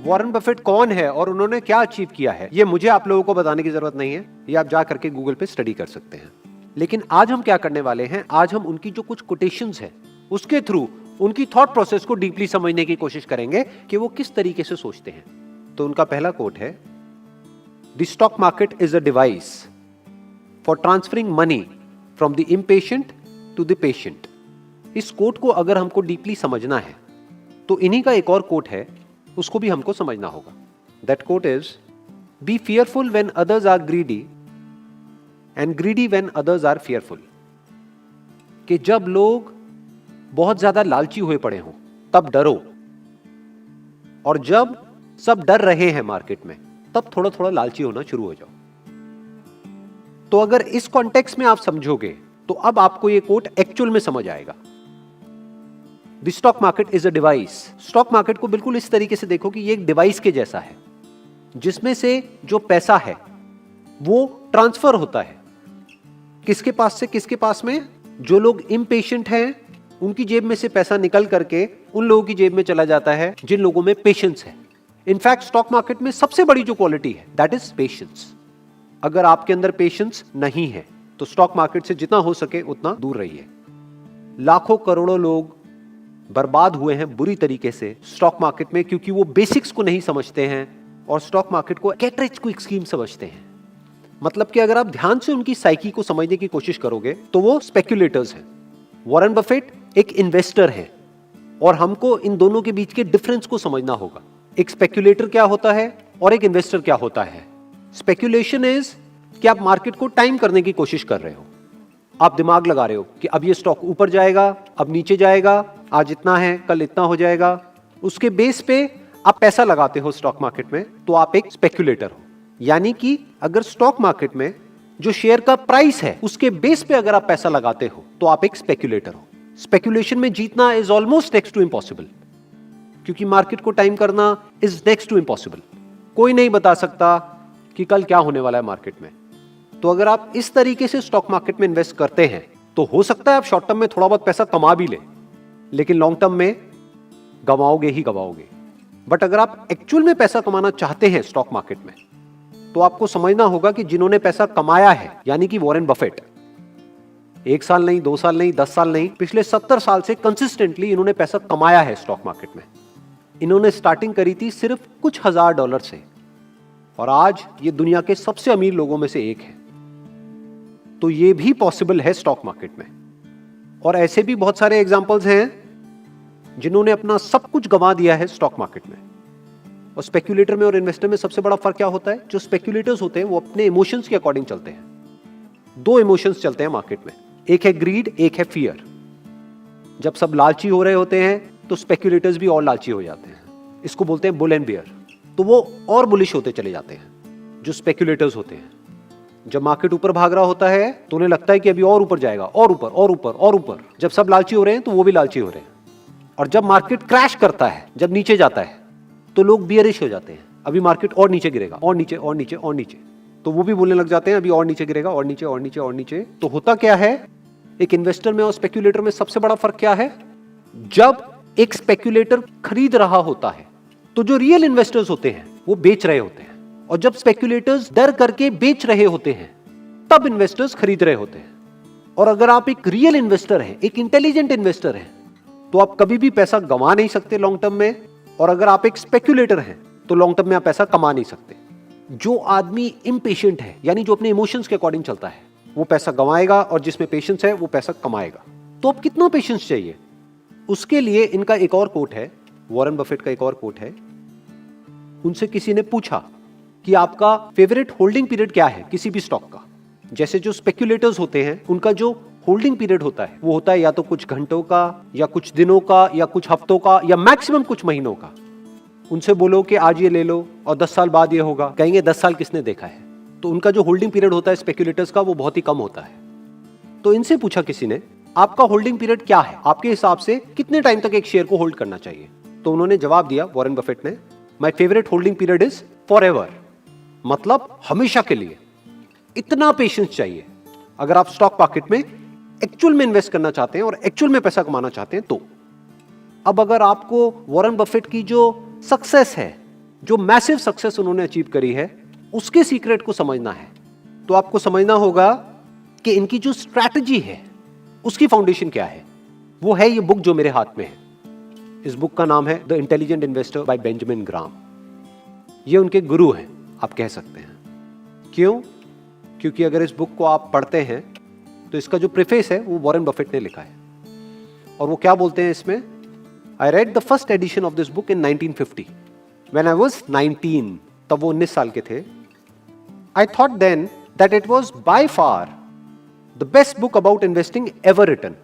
Warren Buffett कौन है और उन्होंने क्या अचीव किया है, ये मुझे आप लोगों को बताने की जरूरत नहीं है, ये आप जा करके गूगल पे स्टडी कर सकते हैं। लेकिन आज हम क्या करने वाले हैं, आज हम उनकी जो कुछ कोटेशंस हैं उसके थ्रू उनकी थॉट प्रोसेस को डीपली समझने की कोशिश करेंगे कि वो किस तरीके से सोचते हैं। तो उनका पहला कोट है, the stock market is a device for transferring money from the impatient to the patient. इस कोट को अगर हमको डीपली समझना है तो इन्हीं का एक और कोट है, उसको भी हमको समझना होगा। That quote is, be fearful when others are greedy and greedy when others are fearful. कि जब लोग बहुत ज्यादा लालची हुए पड़े हों तब डरो, और जब सब डर रहे हैं मार्केट में तब थोड़ा थोड़ा लालची होना शुरू हो जाओ। तो अगर इस कॉन्टेक्स्ट में आप समझोगे तो अब आपको यह कोट एक्चुअल में समझ आएगा। The stock market is a device. Stock market को बिल्कुल इस तरीके से देखो कि ये एक डिवाइस के जैसा है, जिसमें से जो पैसा है वो ट्रांसफर होता है किसके पास से किसके पास में। जो लोग इम्पेशेंट हैं उनकी जेब में से पैसा निकल करके उन लोगों की जेब में चला जाता है जिन लोगों में पेशेंस है। इनफैक्ट स्टॉक मार्केट में सबसे बड़ी जो क्वालिटी है दैट इज पेशेंस। अगर आपके अंदर पेशेंस नहीं है तो स्टॉक मार्केट से जितना हो सके उतना दूर रहिए। लाखों करोड़ों लोग बर्बाद हुए हैं बुरी तरीके से स्टॉक मार्केट में, क्योंकि वो बेसिक्स को नहीं समझते हैं और स्टॉक मार्केट को गेट रिच क्विक स्कीम समझते हैं। मतलब कि अगर आप ध्यान से उनकी साइकी को समझने की कोशिश करोगे तो वो स्पेक्युलेटर्स हैं। वॉरेन बफेट एक इन्वेस्टर है और हमको इन दोनों के बीच के डिफरेंस को समझना होगा। एक स्पेक्युलेटर क्या होता है और एक इन्वेस्टर क्या होता है। स्पेक्युलेशन इज कि आप मार्केट को टाइम करने की कोशिश कर रहे हो, आप दिमाग लगा रहे हो कि अब ये स्टॉक ऊपर जाएगा, अब नीचे जाएगा, आज इतना है कल इतना हो जाएगा। उसके बेस पे आप पैसा लगाते हो स्टॉक मार्केट में, तो आप एक स्पेक्युलेटर हो। यानी कि अगर स्टॉक मार्केट में जो शेयर का प्राइस है उसके बेस पे अगर आप पैसा लगाते हो तो आप एक स्पेक्युलेटर हो। स्पेक्युलेशन में जीतना is almost next to impossible, क्योंकि मार्केट को टाइम करना इज नेक्स्ट टू इम्पॉसिबल। कोई नहीं बता सकता कि कल क्या होने वाला है मार्केट में। तो अगर आप इस तरीके से स्टॉक मार्केट में इन्वेस्ट करते हैं तो हो सकता है आप शॉर्ट टर्म में थोड़ा बहुत पैसा कमा भी ले, लेकिन लॉन्ग टर्म में गवाओगे ही गवाओगे। बट अगर आप एक्चुअल में पैसा कमाना चाहते हैं स्टॉक मार्केट में तो आपको समझना होगा कि जिन्होंने पैसा कमाया है, यानी कि वॉरेन बफेट, 1 साल नहीं, 2 साल नहीं, 10 साल नहीं, पिछले 70 साल से कंसिस्टेंटली इन्होंने पैसा कमाया है स्टॉक मार्केट में। इन्होंने स्टार्टिंग करी थी सिर्फ कुछ हजार डॉलर से और आज ये दुनिया के सबसे अमीर लोगों में से एक है। तो ये भी पॉसिबल है स्टॉक मार्केट में। और ऐसे भी बहुत सारे एग्जांपल्स हैं जिन्होंने अपना सब कुछ गंवा दिया है स्टॉक मार्केट में। और स्पेक्युलेटर में और इन्वेस्टर में सबसे बड़ा फर्क क्या होता है, जो स्पेक्युलेटर्स होते हैं वो अपने इमोशंस के अकॉर्डिंग चलते हैं। 2 इमोशंस चलते हैं मार्केट में, एक है ग्रीड, एक है फियर। जब सब लालची हो रहे होते हैं तो स्पेक्युलेटर्स भी और लालची हो जाते हैं, इसको बोलते हैं बुल एंड बियर। तो वो और बुलिश होते चले जाते हैं जो स्पेक्युलेटर्स होते हैं। जब मार्केट ऊपर भाग रहा होता है तो उन्हें लगता है कि अभी और ऊपर जाएगा, और ऊपर और ऊपर और ऊपर। जब सब लालची हो रहे हैं तो वो भी लालची हो रहे हैं। और जब मार्केट क्रैश करता है, जब नीचे जाता है, तो लोग बियरिश हो जाते हैं, अभी मार्केट और नीचे गिरेगा, और नीचे और नीचे और नीचे। तो वो भी बोलने लग जाते हैं अभी और नीचे गिरेगा, और नीचे और नीचे और नीचे। तो होता क्या है, एक इन्वेस्टर में और स्पेक्युलेटर में सबसे बड़ा फर्क क्या है, जब एक स्पेक्युलेटर खरीद रहा होता है तो जो रियल इन्वेस्टर्स होते हैं वो बेच रहे होते हैं, और जब स्पेक्युलेटर्स डर करके बेच रहे होते हैं तब इन्वेस्टर्स खरीद रहे होते हैं। और अगर आप एक रियल इन्वेस्टर हैं, एक इंटेलिजेंट इन्वेस्टर हैं, तो आप कभी भी पैसा गंवा नहीं सकते लॉन्ग टर्म में। और अगर आप एक स्पेक्युलेटर हैं तो लॉन्ग टर्म में आप पैसा कमा नहीं सकते। जो आदमी इम्पेशेंट है, यानी जो अपने इमोशंस के अकॉर्डिंग चलता है, वो पैसा गंवाएगा, और जिसमें पेशेंस है वो पैसा कमाएगा। तो अब कितना पेशेंस चाहिए, उसके लिए इनका एक और कोट है, वॉरेन बफेट का एक और कोट है। उनसे किसी ने पूछा कि आपका फेवरेट होल्डिंग पीरियड क्या है किसी भी स्टॉक का। जैसे जो स्पेक्युलेटर्स होते हैं उनका जो होल्डिंग पीरियड होता है वो होता है या तो कुछ घंटों का, या कुछ दिनों का, या कुछ हफ्तों का, या मैक्सिमम कुछ महीनों का। उनसे बोलो कि आज ये ले लो और 10 साल बाद ये होगा, कहेंगे 10 साल किसने देखा है। तो उनका जो होल्डिंग पीरियड होता है स्पेक्युलेटर्स का वो बहुत ही कम होता है। तो इनसे पूछा किसी ने, आपका होल्डिंग पीरियड क्या है, आपके हिसाब से कितने टाइम तक एक शेयर को होल्ड करना चाहिए। तो उन्होंने जवाब दिया, वॉरेन बफेट ने, my favourite holding period is forever, मतलब हमेशा के लिए। इतना पेशेंस चाहिए अगर आप स्टॉक मार्केट में एक्चुअल में इन्वेस्ट करना चाहते हैं और एक्चुअल में पैसा कमाना चाहते हैं। तो अब अगर आपको वॉरेन बफेट की जो सक्सेस है, जो मैसिव सक्सेस उन्होंने अचीव करी है, उसके सीक्रेट को समझना है, तो आपको समझना होगा कि इनकी जो स्ट्रैटेजी है उसकी फाउंडेशन क्या है। वो है ये बुक जो मेरे हाथ में है। इस बुक का नाम है the intelligent investor by Benjamin Graham. ये उनके गुरु हैं, आप कह सकते हैं। क्यों? क्योंकि अगर इस बुक को आप पढ़ते हैं तो इसका जो प्रीफेस है वो वॉरेन बफेट ने लिखा है। और वो क्या बोलते हैं इसमें? I read the first edition of this book in 1950 when I was 19। तब वो 19 साल के थे। I thought then that it was by far the best book about investing ever written.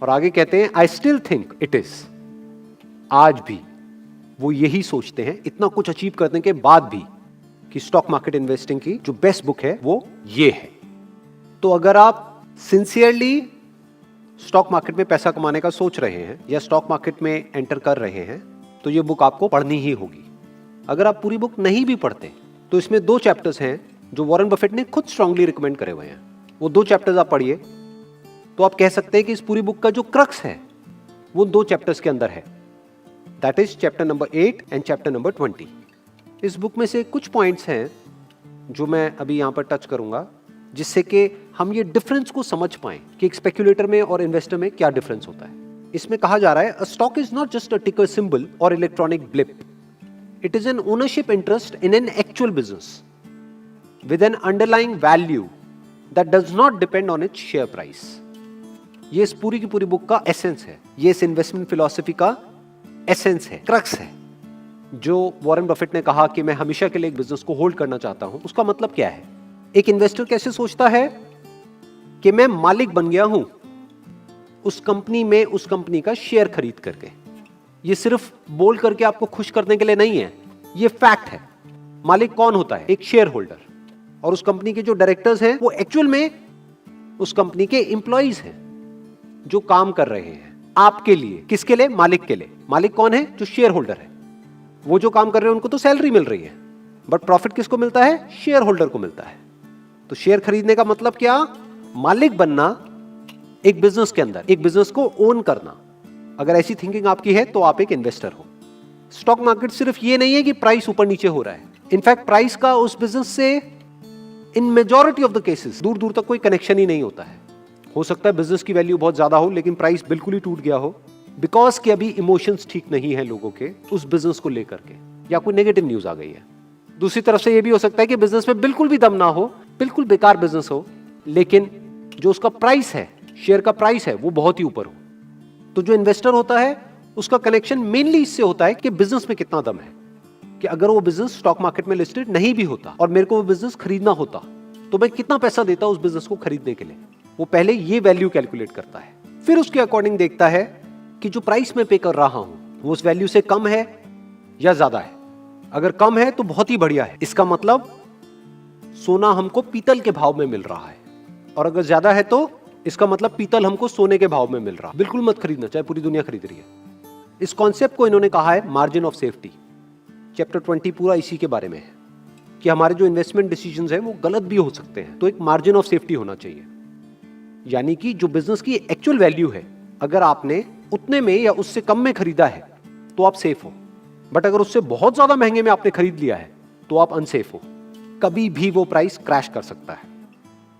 और आगे कहते हैं I still think it is. आज भी वो यही सोचते हैं, इतना कुछ अचीव करने के बाद भी, कि स्टॉक मार्केट इन्वेस्टिंग की जो बेस्ट बुक है वो ये है। तो अगर आप सिंसियरली स्टॉक मार्केट में पैसा कमाने का सोच रहे हैं या स्टॉक मार्केट में एंटर कर रहे हैं तो ये बुक आपको पढ़नी ही होगी। अगर आप पूरी बुक नहीं भी पढ़ते तो इसमें 2 चैप्टर्स हैं जो वॉरेन बफेट ने खुद स्ट्रांगली रिकमेंड करे हुए हैं। वो 2 चैप्टर्स आप पढ़िए तो आप कह सकते हैं कि इस पूरी बुक का जो क्रक्स है वो 2 चैप्टर्स के अंदर है। That is chapter number 8 and chapter number 20। इस बुक में से कुछ पॉइंट्स हैं जो मैं अभी यहां पर टच करूंगा, जिससे कि हम ये डिफरेंस को समझ पाएं कि एक स्पेक्यूलेटर में और इन्वेस्टर में क्या डिफरेंस होता है। इसमें कहा जा रहा है, a stock is not just a टिकर सिंबल और electronic blip, it is an ownership interest in an actual business with N underlying value that does not depend on its share price. ये इस पूरी की पूरी बुक का essence है, ये इस इन्वेस्टमेंट फिलॉसफी का एसेंस है, क्रक्स है। जो वॉरेन बफेट ने कहा कि मैं हमेशा के लिए एक बिजनेस को होल्ड करना चाहता हूं, उसका मतलब क्या है? एक इन्वेस्टर कैसे सोचता है कि मैं मालिक बन गया हूं उस कंपनी में, उस कंपनी का शेयर खरीद करके। ये सिर्फ बोल करके आपको खुश करने के लिए नहीं है, ये फैक्ट है। मालिक कौन होता है? एक शेयर होल्डर। और उस कंपनी के जो डायरेक्टर्स हैं वो एक्चुअल में उस कंपनी के एम्प्लॉइज हैं जो काम कर रहे हैं आपके लिए। किसके लिए? मालिक के लिए। मालिक कौन है? जो शेयर होल्डर है। वो जो काम कर रहे हैं उनको तो सैलरी मिल रही है, बट प्रॉफिट किसको मिलता है? शेयर होल्डर को मिलता है। तो शेयर खरीदने का मतलब क्या? मालिक बनना एक बिजनेस के अंदर, एक बिजनेस को ओन करना। अगर ऐसी थिंकिंग आपकी है तो आप एक इन्वेस्टर हो। स्टॉक मार्केट सिर्फ ये नहीं है कि प्राइस ऊपर नीचे हो रहा है। इनफैक्ट प्राइस का उस बिजनेस से इन मेजॉरिटी ऑफ द केसेस दूर दूर तक कोई कनेक्शन ही नहीं होता है। हो सकता है बिजनेस की वैल्यू बहुत ज्यादा हो लेकिन प्राइस बिल्कुल ही टूट गया हो, बिकॉज कि अभी इमोशंस ठीक नहीं है लोगों के उस बिजनेस को लेकर के, या कोई नेगेटिव न्यूज आ गई है। दूसरी तरफ से यह भी हो सकता है कि बिजनेस में बिल्कुल भी दम ना हो, बिल्कुल बेकार बिजनेस हो, लेकिन जो उसका प्राइस है, शेयर का प्राइस है, वो बहुत ही ऊपर हो। तो जो इन्वेस्टर होता है उसका कनेक्शन मेनली इससे होता है कि बिजनेस में कितना दम है, कि अगर वो बिजनेस स्टॉक मार्केट में लिस्टेड नहीं भी होता और मेरे को वो बिजनेस खरीदना होता तो मैं कितना पैसा देता उस बिजनेस को खरीदने के लिए। वो पहले ये वैल्यू कैलकुलेट करता है, फिर उसके अकॉर्डिंग देखता है कि जो प्राइस मैं पे कर रहा हूं वो उस वैल्यू से कम है या ज्यादा है। अगर कम है तो बहुत ही बढ़िया है, इसका मतलब सोना हमको पीतल के भाव में मिल रहा है, और अगर ज्यादा है तो इसका मतलब पीतल हमको सोने के भाव में मिल रहा है। बिल्कुल मत खरीदना, चाहे पूरी दुनिया खरीद रही है। इस कॉन्सेप्ट को इन्होंने कहा है मार्जिन ऑफ सेफ्टी। चैप्टर 20 पूरा इसी के बारे में है कि हमारे जो इन्वेस्टमेंट डिसीजंस हैं वो गलत भी हो सकते हैं, तो एक मार्जिन ऑफ सेफ्टी होना चाहिए। यानी कि जो बिजनेस की एक्चुअल वैल्यू है, अगर आपने उतने में या उससे कम में खरीदा है तो आप सेफ हो, बट अगर उससे बहुत ज्यादा महंगे में आपने खरीद लिया है तो आप अनसेफ हो। कभी भी वो प्राइस क्रैश कर सकता है।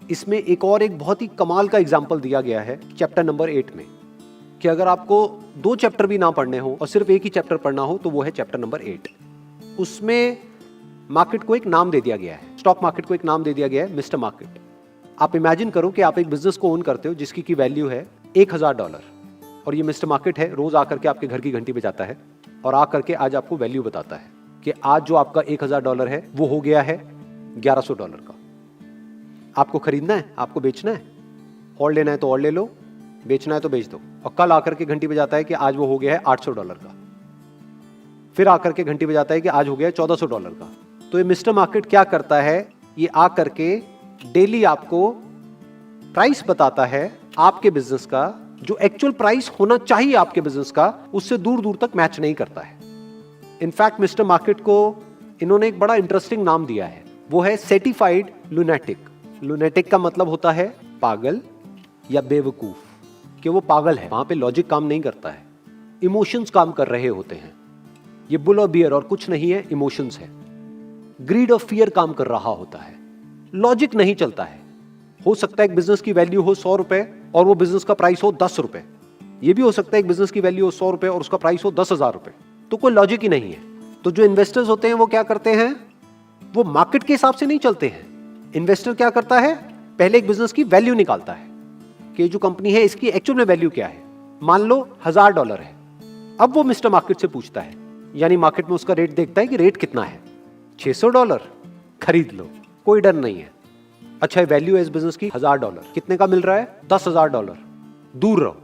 इसमें एक बहुत ही कमाल का एग्जाम्पल दिया गया है चैप्टर नंबर 8 में, कि अगर आपको 2 चैप्टर भी ना पढ़ने हो और सिर्फ एक ही चैप्टर पढ़ना हो तो वो है चैप्टर नंबर 8। उसमें मार्केट को एक नाम दे दिया गया है, स्टॉक मार्केट को एक नाम दे दिया गया है, मिस्टर मार्केट। आप इमेजिन करो कि आप एक बिजनेस को ओन करते हो जिसकी की वैल्यू है $1000, और ये मिस्टर मार्केट है, रोज आकर के आपके घर की घंटी बजाता है और आकर के आज आपको वैल्यू बताता है कि आज जो आपका $1000 है वो हो गया है $1100 का। आपको खरीदना है, आपको बेचना है, और लेना है तो और ले लो, बेचना है तो बेच दो। और कल आकर के घंटी बजाता है कि आज वो हो गया है $800 का, फिर आकर के घंटी बजाता है कि आज हो गया है $1400 का। तो ये मिस्टर मार्केट क्या करता है, ये आकर के डेली आपको प्राइस बताता है आपके बिजनेस का, जो एक्चुअल प्राइस होना चाहिए आपके बिजनेस का, उससे दूर दूर तक मैच नहीं करता है। इनफैक्ट मिस्टर मार्केट को इन्होंने एक बड़ा इंटरेस्टिंग नाम दिया है, वो है सर्टिफाइड लुनेटिक। लुनेटिक का मतलब होता है पागल या बेवकूफ, कि वो पागल है, वहां पे लॉजिक काम नहीं करता है। इमोशंस काम कर रहे होते हैं। ये बुल और बियर और कुछ नहीं है, इमोशंस है। ग्रीड और फियर काम कर रहा होता है, लॉजिक नहीं चलता है। हो सकता है एक बिजनेस की वैल्यू हो 100 रुपए और वो बिजनेस का प्राइस हो 10 रुपए। ये भी हो सकता है एक बिजनेस की वैल्यू हो 100 रुपए और उसका प्राइस हो 10,000 रुपए। तो कोई लॉजिक ही नहीं है। तो जो इन्वेस्टर्स होते हैं वो क्या करते हैं, वो मार्केट के हिसाब से नहीं चलते हैं। इन्वेस्टर क्या करता है, पहले एक बिजनेस की वैल्यू निकालता है कि जो कंपनी है इसकी एक्चुअल में वैल्यू क्या है। मान लो $1000 है। अब वो मिस्टर मार्केट से पूछता है, यानी मार्केट में उसका रेट देखता है कि रेट कितना है, $600, खरीद लो, कोई डर नहीं है। अच्छा, वैल्यू है इस बिजनेस की $1000, कितने का मिल रहा है, $10,000। दूर रहो।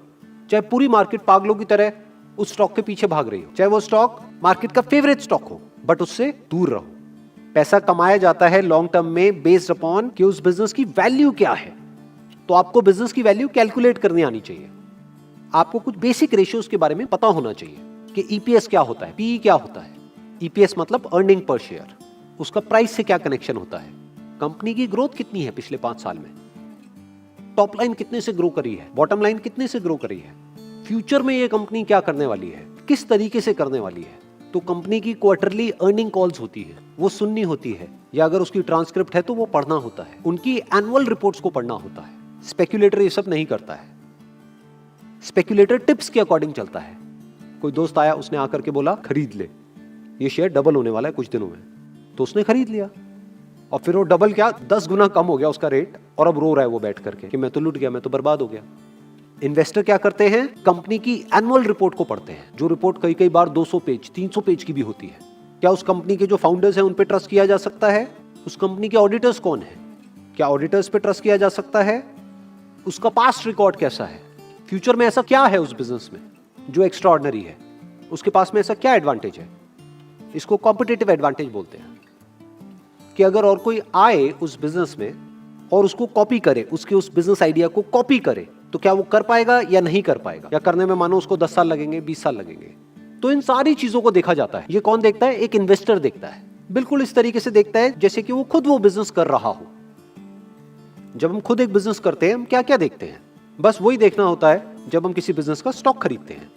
चाहे पूरी मार्केट पागलों की तरह उस स्टॉक के पीछे भाग रही हो, चाहे वो स्टॉक मार्केट का फेवरेट स्टॉक हो, बट उससे दूर रहो। पैसा कमाया जाता है लॉन्ग टर्म में बेस्ड अपॉन कि उस बिजनेस की वैल्यू क्या है। तो आपको बिजनेस की वैल्यू कैलकुलेट करनी आनी चाहिए। आपको कुछ बेसिक रेशियोज के बारे में पता होना चाहिए कि ईपीएस क्या होता है, पीई क्या होता है। ईपीएस मतलब अर्निंग पर शेयर, उसका प्राइस से क्या कनेक्शन होता है, कंपनी की ग्रोथ कितनी है पिछले 5 साल में, टॉप लाइन कितने से ग्रो करी है, बॉटम लाइन कितने से ग्रो करी है, फ्यूचर में ये कंपनी क्या करने वाली है, किस तरीके से करने वाली है। तो कंपनी की क्वार्टरली अर्निंग कॉल्स होती है, वो सुननी होती है, या अगर उसकी ट्रांसक्रिप्ट है तो वो पढ़ना होता है। उनकी एनुअल रिपोर्ट्स को पढ़ना होता है। स्पेक्यूलेटर ये सब नहीं करता है। स्पेक्यूलेटर टिप्स के अकॉर्डिंग चलता है। कोई दोस्त आया, उसने आकर के बोला खरीद ले, ये शेयर डबल होने वाला है कुछ दिनों में, तो उसने खरीद लिया और फिर वो डबल क्या 10 गुना कम हो गया उसका रेट, और अब रो रहा है वो बैठ करके कि मैं तो लुट गया, मैं तो बर्बाद हो गया। इन्वेस्टर क्या करते हैं, कंपनी की एनुअल रिपोर्ट को पढ़ते हैं, जो रिपोर्ट कई कई बार 200 पेज 300 पेज की भी होती है। क्या उस कंपनी के जो फाउंडर्स हैं उन पे ट्रस्ट किया जा सकता है, उस कंपनी के ऑडिटर्स कौन है, क्या ऑडिटर्स पे ट्रस्ट किया जा सकता है, उसका पास्ट रिकॉर्ड कैसा है, फ्यूचर में ऐसा क्या है उस बिजनेस में जो एक्स्ट्राऑर्डिनरी है, उसके पास में ऐसा क्या एडवांटेज है। इसको कॉम्पिटिटिव एडवांटेज बोलते हैं कि अगर और कोई आए उस बिजनेस में और उसको कॉपी करे, उसके उस बिजनेस आइडिया को कॉपी करे, तो क्या वो कर पाएगा या नहीं कर पाएगा, या करने में मानो उसको 10 साल लगेंगे, 20 साल लगेंगे। तो इन सारी चीजों को देखा जाता है। ये कौन देखता है, एक इन्वेस्टर देखता है। बिल्कुल इस तरीके से देखता है जैसे कि वो खुद वो बिजनेस कर रहा हो। जब हम खुद एक बिजनेस करते हैं, हम क्या क्या देखते हैं, बस वही देखना होता है जब हम किसी बिजनेस का स्टॉक खरीदते हैं।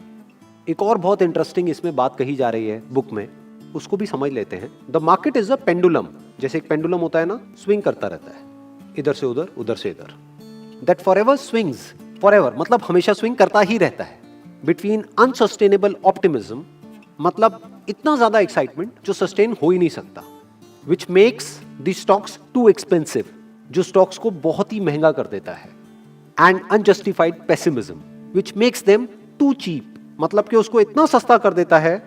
एक और बहुत इंटरेस्टिंग इसमें बात कही जा रही है बुक में, उसको भी समझ लेते हैं। The market is a pendulum. जैसे एक पेंडुलम होता है ना, स्विंग करता रहता है, इधर से उधर, उधर से इधर। दैट फॉरएवर स्विंग्स, फॉरएवर मतलब हमेशा स्विंग करता ही रहता है। बिटवीन अनसस्टेनेबल ऑप्टिमिज्म मतलब इतना ज्यादा एक्साइटमेंट जो सस्टेन हो ही नहीं सकता, which makes the stocks too expensive, जो स्टॉक्स को बहुत ही महंगा कर देता है, and unjustified pessimism which makes them too cheap, मतलब कि उसको इतना सस्ता कर देता है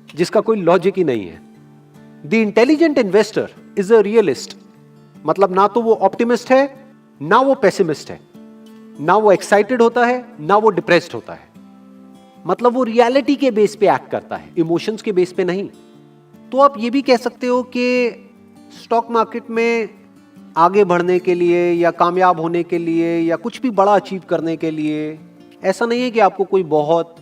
जिसका कोई लॉजिक ही नहीं है। The intelligent investor is a realist, मतलब ना तो वो ऑप्टिमिस्ट है ना वो पेसिमिस्ट है, ना वो एक्साइटेड होता है ना वो डिप्रेस्ड होता है, मतलब वो रियलिटी के बेस पे एक्ट करता है, इमोशंस के बेस पे नहीं। तो आप ये भी कह सकते हो कि स्टॉक मार्केट में आगे बढ़ने के लिए या कामयाब होने के लिए या कुछ भी बड़ा अचीव करने के लिए ऐसा नहीं है कि आपको कोई बहुत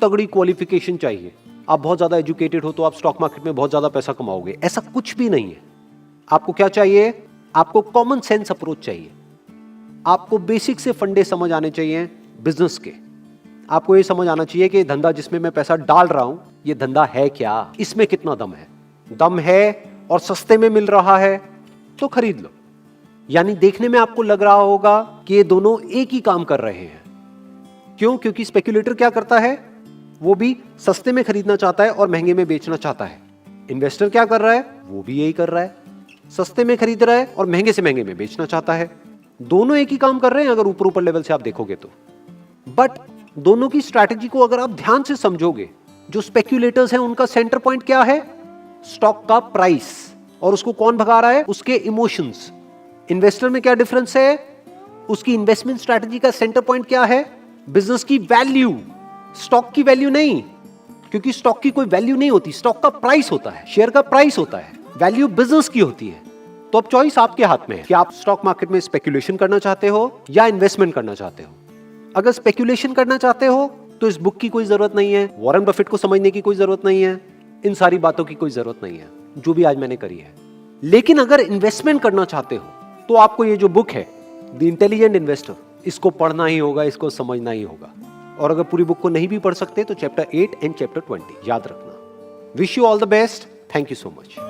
तगड़ी क्वालिफिकेशन चाहिए, आप बहुत ज्यादा एजुकेटेड हो तो आप स्टॉक मार्केट में बहुत ज्यादा पैसा कमाओगे, ऐसा कुछ भी नहीं है। आपको क्या चाहिए, आपको कॉमन सेंस अप्रोच चाहिए, आपको बेसिक से फंडे समझ आने चाहिए बिजनेस के। आपको ये समझ आना चाहिए कि धंधा जिसमें मैं पैसा डाल रहा हूं, ये धंधा है क्या, इसमें कितना दम है और सस्ते में मिल रहा है तो खरीद लो। यानी देखने में आपको लग रहा होगा कि ये दोनों एक ही काम कर रहे हैं। क्यों? क्योंकि स्पेक्यूलेटर क्या करता है, वो भी सस्ते में खरीदना चाहता है और महंगे में बेचना चाहता है। इन्वेस्टर क्या कर रहा है, वो भी यही कर रहा है, सस्ते में खरीद रहा है और महंगे से महंगे में बेचना चाहता है। दोनों एक ही काम कर रहे हैं अगर ऊपर ऊपर लेवल से आप देखोगे तो। बट दोनों की स्ट्रैटेजी को अगर आप ध्यान से समझोगे, जो स्पेक्यूलेटर्स हैं उनका सेंटर पॉइंट क्या है, स्टॉक का प्राइस, और उसको कौन भगा रहा है, उसके इमोशंस। इन्वेस्टर में क्या डिफरेंस है, उसकी इन्वेस्टमेंट स्ट्रैटेजी का सेंटर पॉइंट क्या है, बिजनेस की वैल्यू, स्टॉक की वैल्यू नहीं, क्योंकि स्टॉक की कोई वैल्यू नहीं होती, स्टॉक का प्राइस होता है, शेयर का प्राइस होता है, वैल्यू बिजनेस की होती है। तो अब चॉइस आपके हाथ में है कि आप स्टॉक मार्केट में स्पेक्यूलेशन करना चाहते हो या इन्वेस्टमेंट करना चाहते हो। अगर स्पेक्यूलेशन करना चाहते हो तो इस बुक की कोई जरूरत नहीं है, वॉरेन बफेट को समझने की कोई जरूरत नहीं है, इन सारी बातों की कोई जरूरत नहीं है जो भी आज मैंने करी है। लेकिन अगर इन्वेस्टमेंट करना चाहते हो तो आपको ये जो बुक है द इंटेलिजेंट इन्वेस्टर, इसको पढ़ना ही होगा, इसको समझना ही होगा। और अगर पूरी बुक को नहीं भी पढ़ सकते तो चैप्टर 8 एंड चैप्टर 20 याद रखना। Wish you all the best. Thank you so much.